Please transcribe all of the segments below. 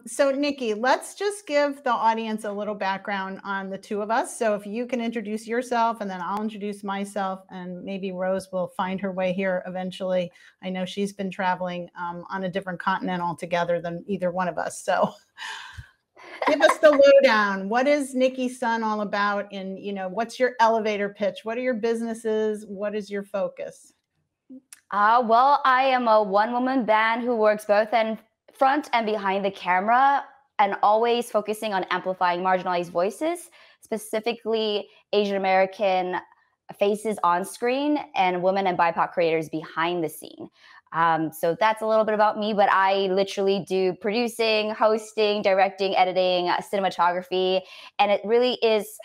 So Nikki, let's just give the audience a little background on the two of us. So if you can introduce yourself and then I'll introduce myself and maybe Rose will find her way here eventually. I know she's been traveling on a different continent altogether than either one of us. So give us the lowdown. What is Nikki Sun all about? And, what's your elevator pitch? What are your businesses? What is your focus? Well, I am a one-woman band who works both in front and behind the camera and always focusing on amplifying marginalized voices, specifically Asian American faces on screen and women and BIPOC creators behind the scene. So that's a little bit about me, but I literally do producing, hosting, directing, editing, cinematography, and it really is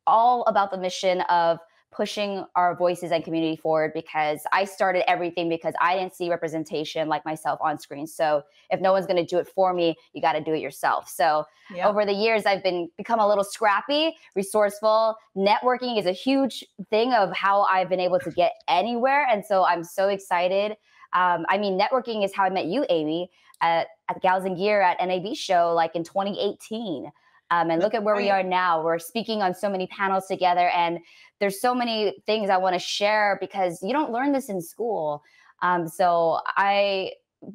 all about the mission of pushing our voices and community forward, because I started everything because I didn't see representation like myself on screen. So if no one's going to do it for me, you got to do it yourself. So over the years, I've become a little scrappy, resourceful. Networking is a huge thing of how I've been able to get anywhere. And so I'm so excited. Networking is how I met you, Amy, at Gals and Gear at NAB show, like in 2018. And look at where we are now. We're speaking on so many panels together, and there's so many things I want to share because you don't learn this in school. So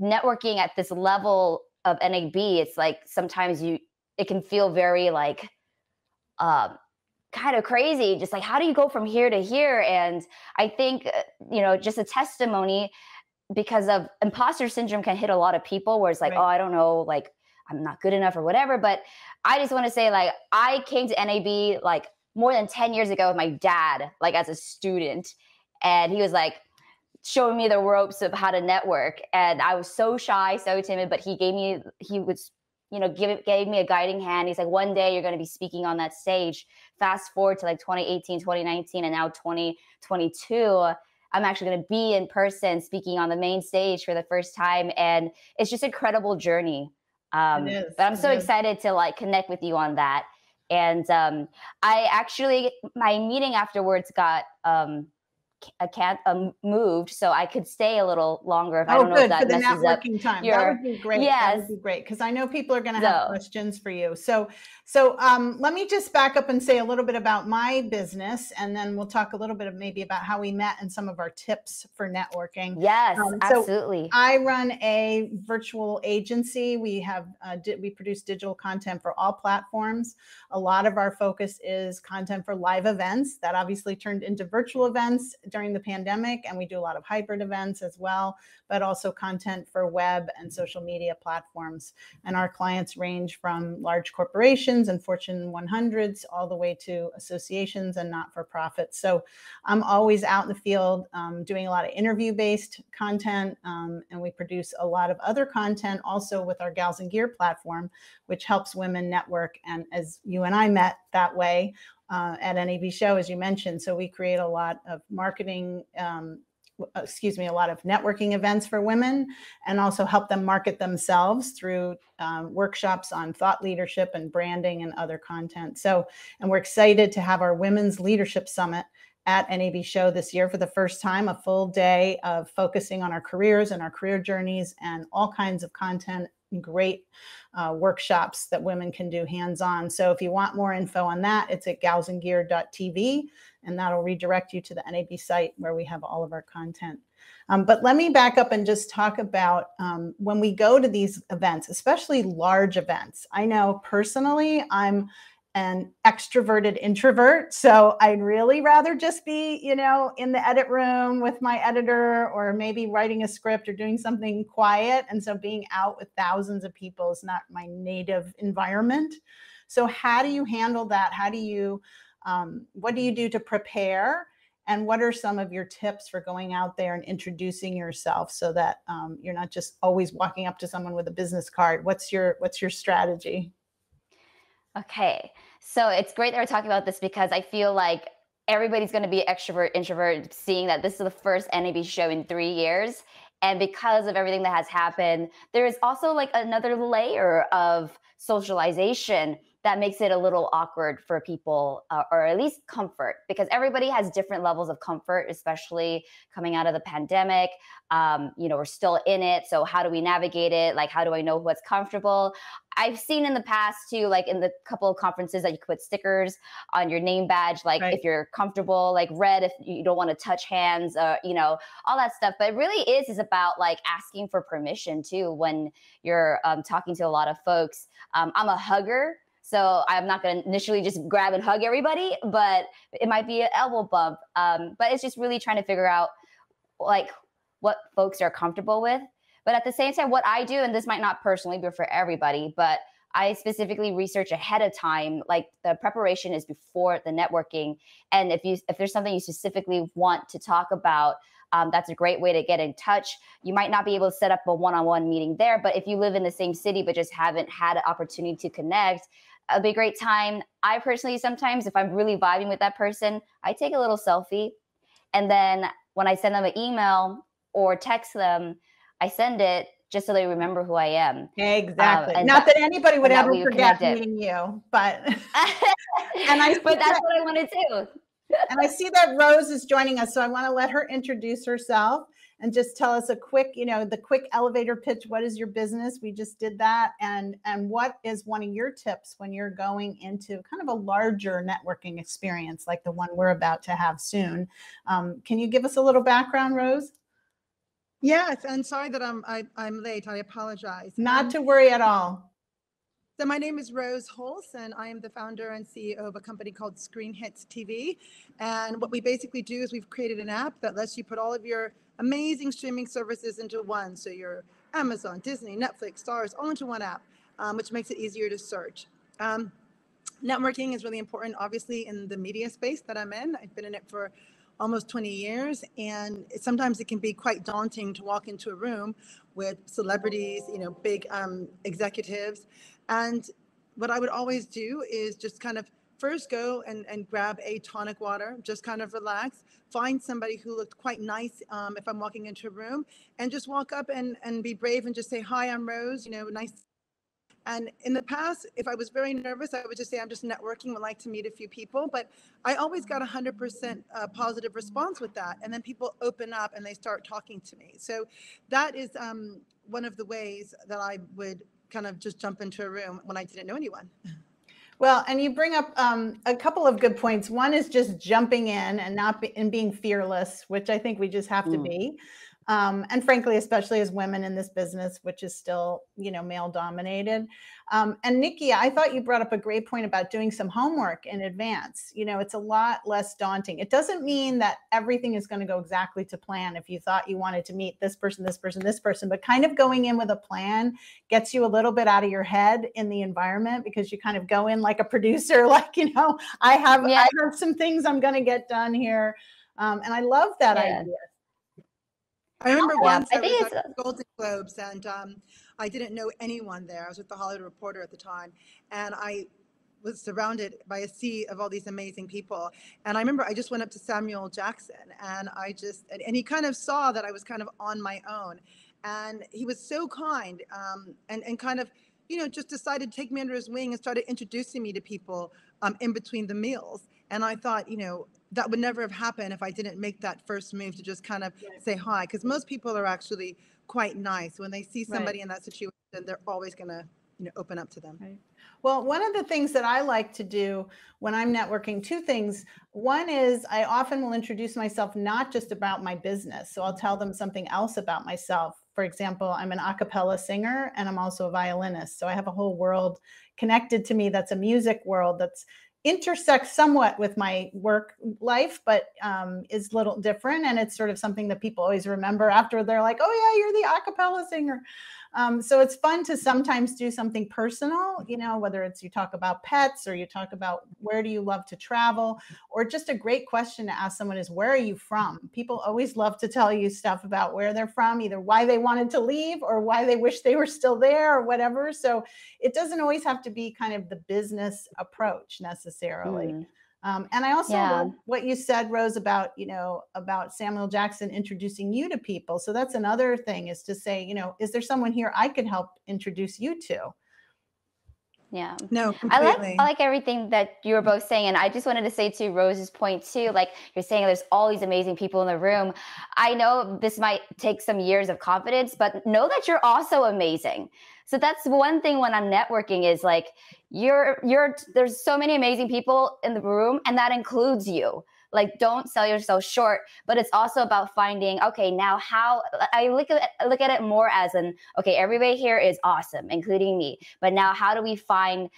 networking at this level of NAB, it's like sometimes it can feel very like kind of crazy. Just like, how do you go from here to here? And I think, just a testimony, because of imposter syndrome can hit a lot of people where it's like, oh, I don't know, like I'm not good enough or whatever. But I just want to say, like, I came to NAB like more than 10 years ago with my dad, like as a student. And he was like showing me the ropes of how to network. And I was so shy, so timid, but he gave me a guiding hand. He's like, one day you're going to be speaking on that stage. Fast forward to like 2018, 2019, and now 2022. I'm actually going to be in person speaking on the main stage for the first time. And it's just an incredible journey. But I'm so excited to like connect with you on that. And my meeting afterwards got moved, so I could stay a little longer. If I don't know if that messes up that would be great. Yes. That would be great, because I know people are going to have questions for you. So let me just back up and say a little bit about my business, and then we'll talk a little bit of maybe about how we met and some of our tips for networking. Yes, absolutely. So I run a virtual agency. We produce digital content for all platforms. A lot of our focus is content for live events that obviously turned into virtual events during the pandemic, and we do a lot of hybrid events as well, but also content for web and social media platforms. And our clients range from large corporations and Fortune 100s all the way to associations and not-for-profits. So I'm always out in the field doing a lot of interview-based content, and we produce a lot of other content also with our Gals and Gear platform, which helps women network. And as you and I met that way, at NAB show, as you mentioned. So we create a lot of a lot of networking events for women, and also help them market themselves through workshops on thought leadership and branding and other content. And we're excited to have our Women's Leadership Summit at NAB show this year for the first time, a full day of focusing on our careers and our career journeys and all kinds of content, great workshops that women can do hands-on. So if you want more info on that, it's at galsandgear.tv, and that'll redirect you to the NAB site where we have all of our content. But let me back up and just talk about when we go to these events, especially large events. I know personally, I'm an extroverted introvert, so I'd really rather just be, in the edit room with my editor, or maybe writing a script or doing something quiet. And so being out with thousands of people is not my native environment. So how do you handle that? What do you do to prepare? And what are some of your tips for going out there and introducing yourself so that you're not just always walking up to someone with a business card? What's your strategy? Okay, so it's great that we're talking about this, because I feel like everybody's going to be extrovert, introvert, seeing that this is the first NAB show in 3 years. And because of everything that has happened, there is also like another layer of socialization that makes it a little awkward for people, or at least comfort, because everybody has different levels of comfort, especially coming out of the pandemic. We're still in it. So how do we navigate it? Like, how do I know what's comfortable? I've seen in the past too, like in the couple of conferences that you could put stickers on your name badge, like Right. if you're comfortable, like red if you don't want to touch hands, all that stuff. But it really is about like asking for permission too when you're talking to a lot of folks. I'm a hugger. So I'm not going to initially just grab and hug everybody, but it might be an elbow bump. But it's just really trying to figure out like what folks are comfortable with. But at the same time, what I do, and this might not personally be for everybody, but I specifically research ahead of time. Like the preparation is before the networking. And if there's something you specifically want to talk about, that's a great way to get in touch. You might not be able to set up a one-on-one meeting there, but if you live in the same city but just haven't had an opportunity to connect, it'll be a great time. I personally, sometimes if I'm really vibing with that person, I take a little selfie. And then when I send them an email or text them, I send it just so they remember who I am. Exactly. And Not that anybody would and that ever we forget connected. meeting you, but and I see But that's that, what I want to do. and I see that Rose is joining us, so I want to let her introduce herself and just tell us a quick, the quick elevator pitch. What is your business? We just did that, and what is one of your tips when you're going into kind of a larger networking experience like the one we're about to have soon? Can you give us a little background, Rose? Yes, and sorry that I'm late. I apologize. Not to worry at all. So my name is Rose Holz, and I am the founder and CEO of a company called Screen Hits TV. And what we basically do is we've created an app that lets you put all of your amazing streaming services into one. So your Amazon, Disney, Netflix, Starz, all into one app, which makes it easier to search. Networking is really important, obviously, in the media space that I'm in. I've been in it for almost 20 years, and sometimes it can be quite daunting to walk into a room with celebrities, big executives. And what I would always do is just kind of first go and grab a tonic water, just kind of relax, find somebody who looked quite nice if I'm walking into a room, and just walk up and be brave and just say, "Hi, I'm Rose, nice." And in the past, if I was very nervous, I would just say, "I'm just networking, would like to meet a few people." But I always got 100% positive response with that. And then people open up and they start talking to me. So that is one of the ways that I would kind of just jump into a room when I didn't know anyone. Well, and you bring up a couple of good points. One is just jumping in and being fearless, which I think we just have to be. And frankly, especially as women in this business, which is still, male dominated. And Nikki, I thought you brought up a great point about doing some homework in advance. It's a lot less daunting. It doesn't mean that everything is going to go exactly to plan if you thought you wanted to meet this person, this person, this person, but kind of going in with a plan gets you a little bit out of your head in the environment, because you kind of go in like a producer, like, I have some things I'm going to get done here. And I love that idea. I remember once I was at Golden Globes, and I didn't know anyone there. I was with the Hollywood Reporter at the time, and I was surrounded by a sea of all these amazing people. And I remember I just went up to Samuel Jackson, and and he kind of saw that I was kind of on my own. And he was so kind, and kind of, just decided to take me under his wing and started introducing me to people in between the meals. And I thought, that would never have happened if I didn't make that first move to just kind of say hi. Because most people are actually quite nice. When they see somebody in that situation, they're always going to, open up to them. Right. Well, one of the things that I like to do when I'm networking, two things. One is I often will introduce myself not just about my business. So I'll tell them something else about myself. For example, I'm an a cappella singer, and I'm also a violinist. So I have a whole world connected to me that's a music world that's intersects somewhat with my work life, but is a little different. And it's sort of something that people always remember after. They're like, "Oh yeah, you're the a cappella singer." So it's fun to sometimes do something personal, whether it's you talk about pets, or you talk about where do you love to travel, or just a great question to ask someone is, where are you from? People always love to tell you stuff about where they're from, either why they wanted to leave or why they wish they were still there or whatever. So it doesn't always have to be kind of the business approach necessarily. And I also love what you said, Rose, about, about Samuel Jackson introducing you to people. So that's another thing, is to say, is there someone here I could help introduce you to? Yeah. No, I completely. like everything that you were both saying. And I just wanted to say to Rose's point too, like you're saying there's all these amazing people in the room. I know this might take some years of confidence, but know that you're also amazing. So that's one thing when I'm networking is like there's so many amazing people in the room, and that includes you. Like, don't sell yourself short, but it's also about finding, okay, now how I look at it more as an, okay, everybody here is awesome, including me. But now how do we find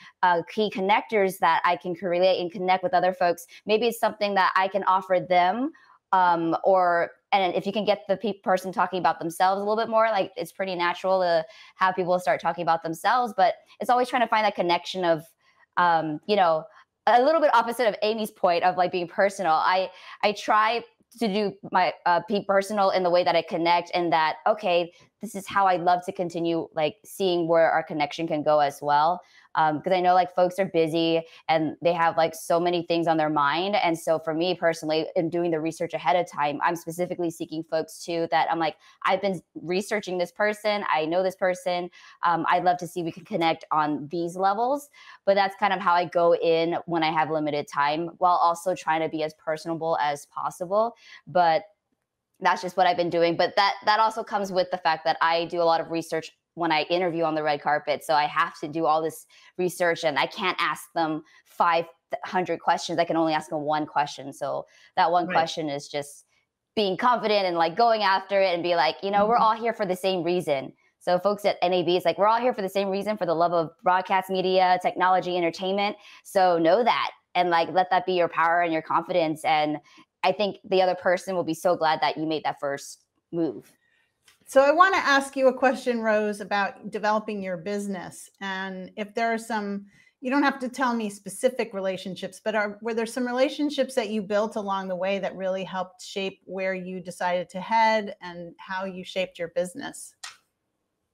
key connectors that I can relate and connect with other folks? Maybe it's something that I can offer them, and if you can get the person talking about themselves a little bit more, like it's pretty natural to have people start talking about themselves, but it's always trying to find that connection of, you know, a little bit opposite of Amy's point of like being personal. I try to do my be personal in the way that I connect, and that, okay, this is how I love to continue like seeing where our connection can go as well. Because I know like folks are busy and they have like so many things on their mind. And so for me personally, in doing the research ahead of time, I'm specifically seeking folks too that I'm like, I've been researching this person. I know this person. I'd love to see we can connect on these levels. But that's kind of how I go in when I have limited time, while also trying to be as personable as possible. But that's just what I've been doing. But that also comes with the fact that I do a lot of research when I interview on the red carpet. So I have to do all this research, and I can't ask them 500 questions. I can only ask them one question. So that one Right. question is just being confident and like going after it and be like, you know, we're all here for the same reason. So folks at NAB, it's like, we're all here for the same reason, for the love of broadcast media, technology, entertainment. So know that, and like, let that be your power and your confidence. And I think the other person will be so glad that you made that first move. So I want to ask you a question, Rose, about developing your business. And if there are some, you don't have to tell me specific relationships, but were there some relationships that you built along the way that really helped shape where you decided to head and how you shaped your business?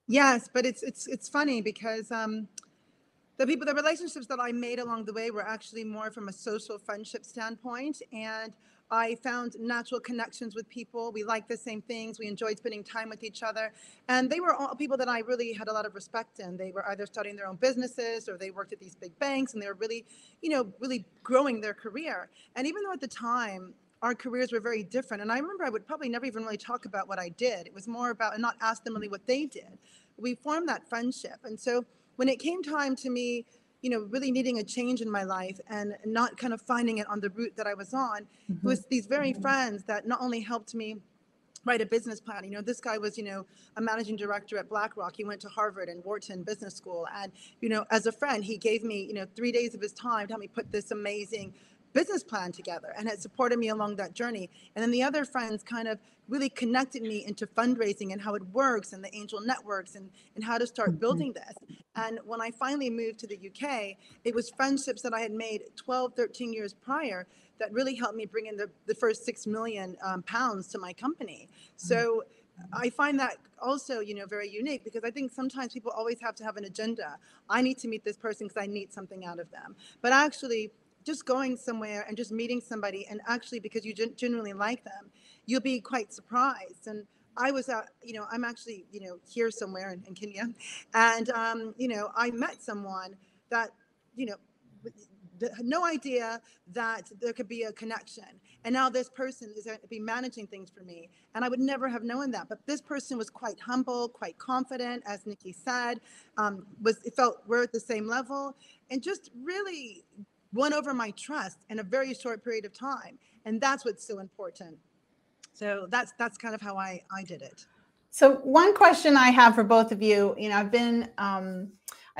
Yes, but it's funny because the relationships that I made along the way were actually more from a social friendship standpoint. And I found natural connections with people. We liked the same things. We enjoyed spending time with each other. And they were all people that I really had a lot of respect in. They were either starting their own businesses, or they worked at these big banks, and they were really, really growing their career. And even though at the time, our careers were very different. And I remember I would probably never even really talk about what I did. It was more about, and not ask them really what they did. We formed that friendship. And so when it came time to me, really needing a change in my life and not kind of finding it on the route that I was on, it was these very friends that not only helped me write a business plan. This guy was, a managing director at BlackRock. He went to Harvard and Wharton Business School. And, as a friend, he gave me, 3 days of his time to help me put this amazing business plan together, and had supported me along that journey. And then the other friends kind of really connected me into fundraising and how it works, and the angel networks, and how to start building this. And when I finally moved to the UK, it was friendships that I had made 12, 13 years prior that really helped me bring in the first 6 million pounds to my company. So I find that also, very unique, because I think sometimes people always have to have an agenda. I need to meet this person because I need something out of them. But actually, just going somewhere and just meeting somebody, and actually because you genuinely like them, you'll be quite surprised. And I was, I'm actually, here somewhere in Kenya, and I met someone that, had no idea that there could be a connection. And now this person is going to be managing things for me. And I would never have known that. But this person was quite humble, quite confident, as Nikki said, it felt we're at the same level, and just really won over my trust in a very short period of time. And that's what's so important. So that's kind of how I did it. So one question I have for both of you,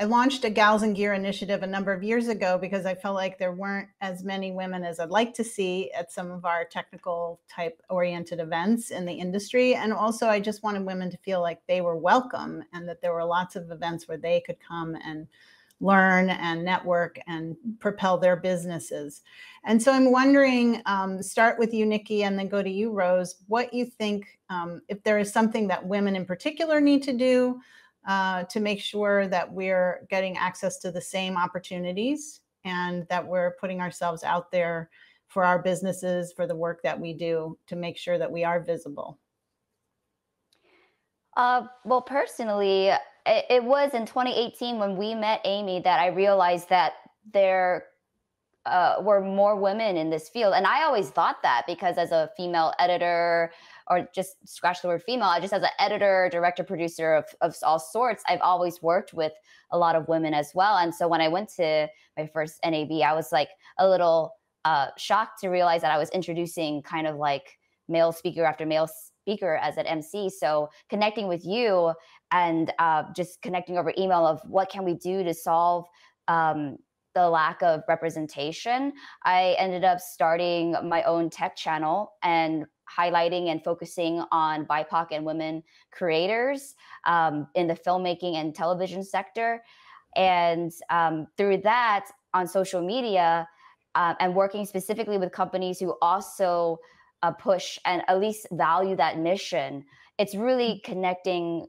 I launched a Gals and Gear initiative a number of years ago because I felt like there weren't as many women as I'd like to see at some of our technical type oriented events in the industry. And also I just wanted women to feel like they were welcome, and that there were lots of events where they could come and learn and network and propel their businesses. And so I'm wondering, start with you, Nikki, and then go to you, Rose, what you think, if there is something that women in particular need to do to make sure that we're getting access to the same opportunities, and that we're putting ourselves out there for our businesses, for the work that we do, to make sure that we are visible. Well, personally, it was in 2018 when we met Amy that I realized that there were more women in this field. And I always thought that because as a female editor, or just scratch the word female, just as an editor, director, producer of all sorts, I've always worked with a lot of women as well. And so when I went to my first NAB, I was like a little shocked to realize that I was introducing kind of like male speaker after male speaker as an MC. So connecting with you and just connecting over email of what can we do to solve the lack of representation, I ended up starting my own tech channel and highlighting and focusing on BIPOC and women creators in the filmmaking and television sector. And through that, on social media and working specifically with companies who also push and at least value that mission, it's really connecting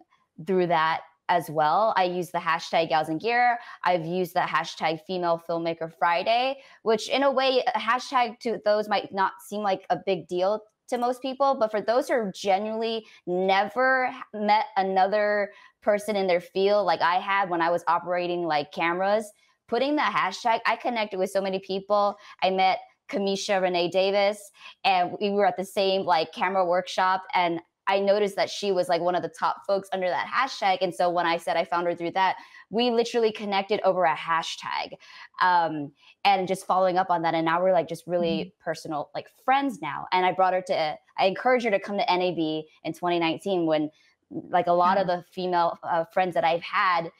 through that as well. I use the hashtag Gals in Gear. I've used the hashtag Female Filmmaker Friday, which in a way, a hashtag to those might not seem like a big deal to most people, but for those who are genuinely never met another person in their field like I had when I was operating like cameras, putting that hashtag, I connected with so many people. I met Kamisha Renee Davis, and we were at the same like camera workshop, and I noticed that she was like one of the top folks under that hashtag. And so when I said I found her through that, we literally connected over a hashtag and just following up on that. And now we're like just really personal, like friends now. And I encouraged her to come to NAB in 2019 when like a lot of the female friends that I've had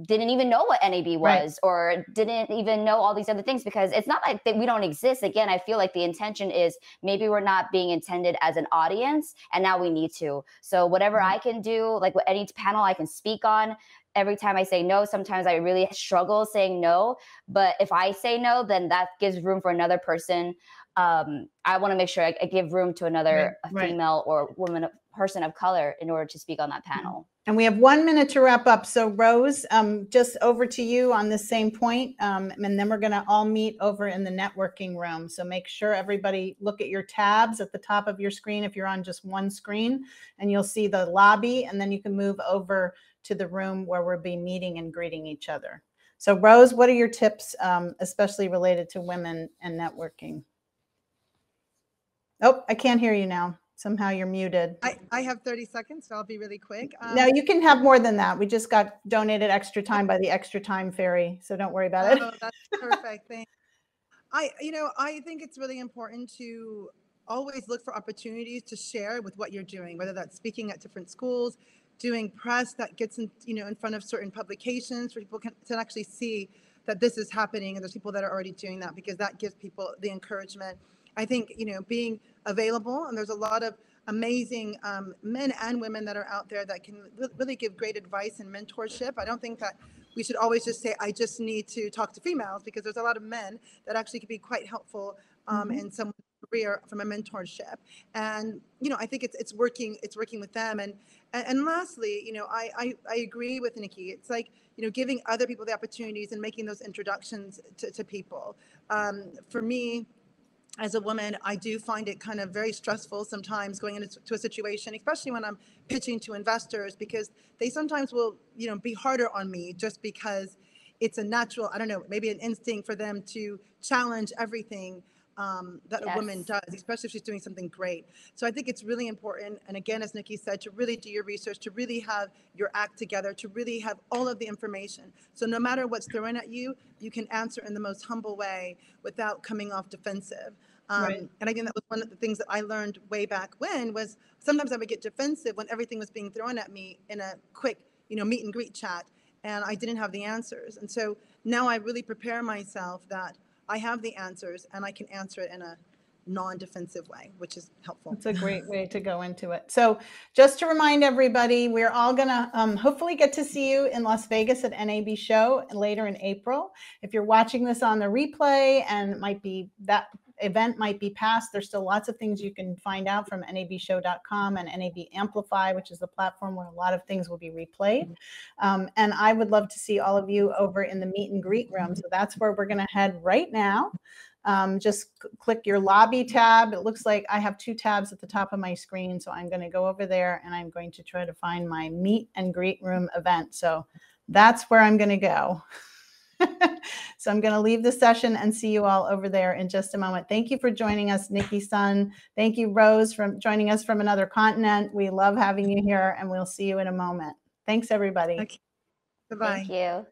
didn't even know what NAB was or didn't even know all these other things, because it's not like that we don't exist. Again, I feel like the intention is maybe we're not being intended as an audience, and now we need to. So whatever I can do, like any panel I can speak on, every time I say no, sometimes I really struggle saying no. But if I say no, then that gives room for another person. I want to make sure I give room to another female or woman, person of color in order to speak on that panel. And we have 1 minute to wrap up. So Rose, just over to you on the same point. And then we're going to all meet over in the networking room. So make sure everybody look at your tabs at the top of your screen if you're on just one screen, and you'll see the lobby, and then you can move over to the room where we'll be meeting and greeting each other. So Rose, what are your tips, especially related to women and networking? Oh, I can't hear you now. Somehow you're muted. I have 30 seconds, so I'll be really quick. No, you can have more than that. We just got donated extra time by the Extra Time Fairy, so don't worry about it. Oh, that's perfect. Thanks. I think it's really important to always look for opportunities to share with what you're doing, whether that's speaking at different schools, doing press that gets in front of certain publications where people can actually see that this is happening, and there's people that are already doing that, because that gives people the encouragement. I think, being available, and there's a lot of amazing men and women that are out there that can really give great advice and mentorship. I don't think that we should always just say, I just need to talk to females, because there's a lot of men that actually can be quite helpful in some career from a mentorship. And, I think it's working with them. And lastly, I agree with Nikki. It's like, giving other people the opportunities and making those introductions to people. For me, as a woman, I do find it kind of very stressful sometimes going into a situation, especially when I'm pitching to investors, because they sometimes will, be harder on me just because it's a natural, I don't know, maybe an instinct for them to challenge everything that a woman does, especially if she's doing something great. So I think it's really important. And again, as Nikki said, to really do your research, to really have your act together, to really have all of the information. So no matter what's thrown at you, you can answer in the most humble way without coming off defensive. And I think that was one of the things that I learned way back when, was sometimes I would get defensive when everything was being thrown at me in a quick, meet and greet chat, and I didn't have the answers. And so now I really prepare myself that I have the answers and I can answer it in a non-defensive way, which is helpful. It's a great way to go into it. So just to remind everybody, we're all going to hopefully get to see you in Las Vegas at NAB Show later in April. If you're watching this on the replay, and it might be that event might be past, there's still lots of things you can find out from nabshow.com and NAB Amplify, which is the platform where a lot of things will be replayed. And I would love to see all of you over in the meet and greet room. So that's where we're going to head right now. Just click your lobby tab. It looks like I have 2 tabs at the top of my screen. So I'm going to go over there and I'm going to try to find my meet and greet room event. So that's where I'm going to go. So I'm going to leave the session and see you all over there in just a moment. Thank you for joining us, Nikki Sun. Thank you, Rose, for joining us from another continent. We love having you here, and we'll see you in a moment. Thanks, everybody. Okay. Bye-bye. Thank you.